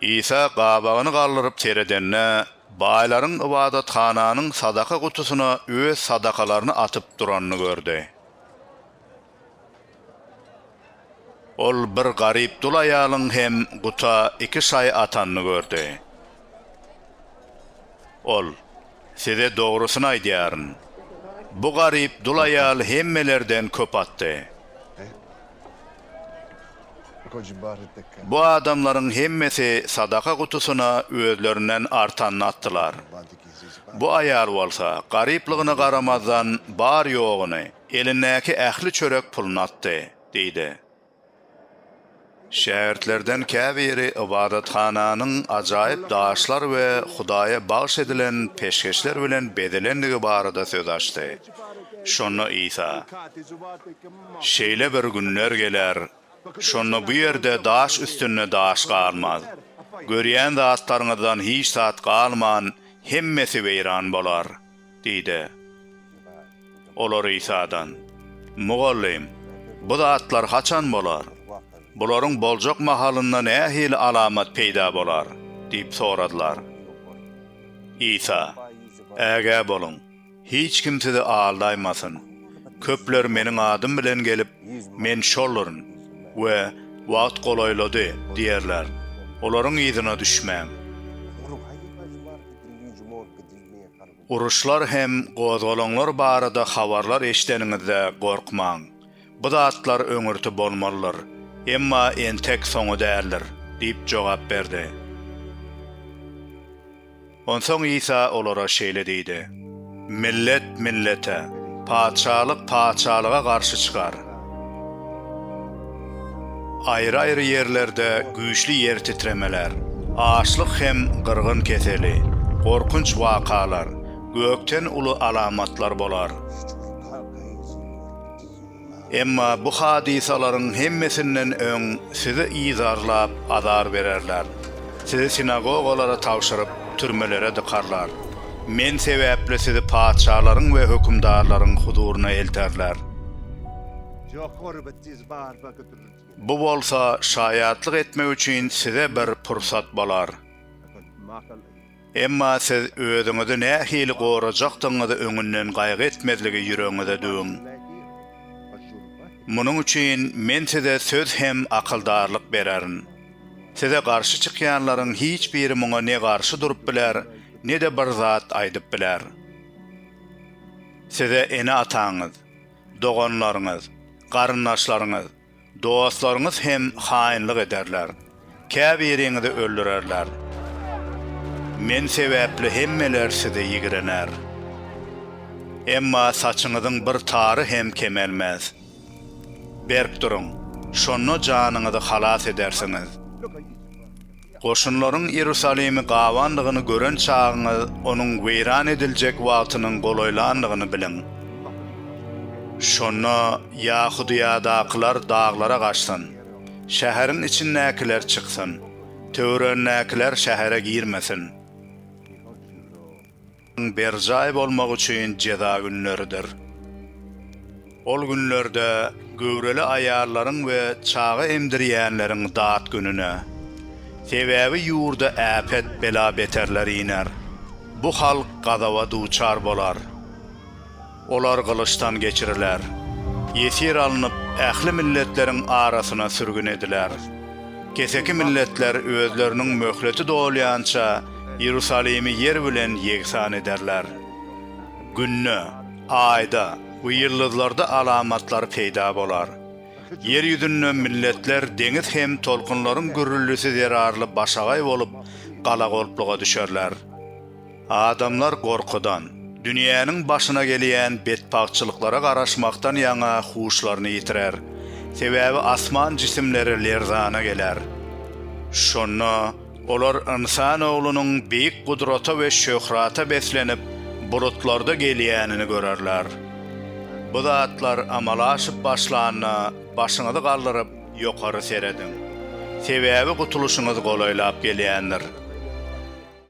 İsa qabağını qaldırıp teredenne, bayların ibadatxananın sadaka kutusuna öz sadakalarını atıp duranını gördü. Ol bir garip dul ayalın hem kuta 2 say atanını gördü. Ol, size doğrusunu aydiyarın. Bu garip dul ayal hemmelerden köp attı. Bu adamların hemmesi sadaka kutusuna özlerinden artanını attılar. Bu ayal olsa garipliğine qaramazdan bar yoğunu elindeki ähli çörek pulunu attı, deydi. Şähertlerden käbiri ibadatxananyň ajaýyp daşlar we Hudaýa bagş edilen peşkeşler bilen bedelenligi barada söz açdy. Şonu İsa: "Şeýle bir günler geler, şonu bu ýerde daş üstüne daş galmaz. Görýän zatlaryňyzdan hiç zat galman, hemmesi weýran bolar," diýdi. Olar İsa'dan: "Mugallim, bu zatlar haçan bolar? Bularyň boljak mahalynda nähili alamat peýda bolar?" diýip soradylar. İsa: "Äge bolun, hiç kim sizi aldaýmasyn. Köpler meniň adym bilen gelip, men şollaryn we wagt golaýlady diýerler. Olaryň ýzyna düşmäň. Uruşlar hem gozgolaňlar barada habarlar eşiteniňizde gorkmaň. Bu zatlar öňürti bolmalylar. Emma entek soňu däldir," diýip jogap berdi. Onsoň İsa olara şeýle diýdi: "Millet millete, paçalyk paçalyga garşy çykar. Aýry-aýry ýerlerde güýçli ýer titremeler, açlyk hem gyrgyn keseli, gorkunç wakalar, gökten uly alamatlar bolar. Emma bu hadisalaryň hemmesinden öň sizi izarlap azar bererler. Sizi sinagogalara tawşyryp türmelere dikarlar. Men sebäpli sizi paçalaryň we hökümdarlaryň huzuruna elterler. Bu bolsa şaýatlyk etmek üçin size bir pursat bolar. Emma siz özüňizi nähili gorajakdyňyzy öňünden gaýgy etmezligi ýüregiňizde düň. Munuň üçin men size söz hem akyldarlyk bererin. Size garşy çykýanlaryň hiç biri muňa ne garşy durup biler, ne de bir zat aýdyp biler. Size ene ataňyz, doganlaryňyz, garyndaşlaryňyz, dostlaryňyz hem haýynlyk ederler. Käbiriňizi öldürerler. Men sebäpli hemmeler size ýigrener. Emma saçyňyzyň bir tary hem kemelmez. Berk durun, şonu janyňyzy halas edersiniz. Goşunlaryň Ýerusalemi gawanlygyny gören çagyňyz onuň weýran ediljek wagtynyň golaýlandygyny bilin. Şonu Yahudiýadakylar daglara gaçsyn, şäheriň içindäkiler çyksyn, töwerennäkiler şähere girmesin. Berjaý bolmak üçin jeza günleridir. Ol günlerde göwreli aýarlaryň we çagy emdirýänleriň dat gününe, sebäbi ýurda äpet bela beterler iner. Bu halk gazawa duçar bolar. Olar gylyçdan geçiriler. Ýesir alınıp ähli milletleriň arasyna sürgün ediler. Keseki milletler özleriniň möhleti dolýança Ýerusalemi yer bilen ýeksan ederler. Günne, aýda, bu ýyldızlarda alamatlar peýda bolar. Yer ýüzünden milletler deňiz hem tolkunlaryň gürrüllüsi zerarly başagay bolup galagolpluga düşerler. Adamlar gorkudan, dünýäniň başyna gelýän betpagçylyklara garaşmakdan ýaňa huşlaryny ýitirer. Sebäbi asman jisimleri lerzana geler. Şonu olar insan oglunyň beýik gudrata we şöhrata beslenip bulutlarda gelýänini görerler. Bu zatlar amalaşyp başlanyna başyňyzy galdyryp ýokary seredin. Sebäbi gutuluşyňyz golaýlap gelýändir.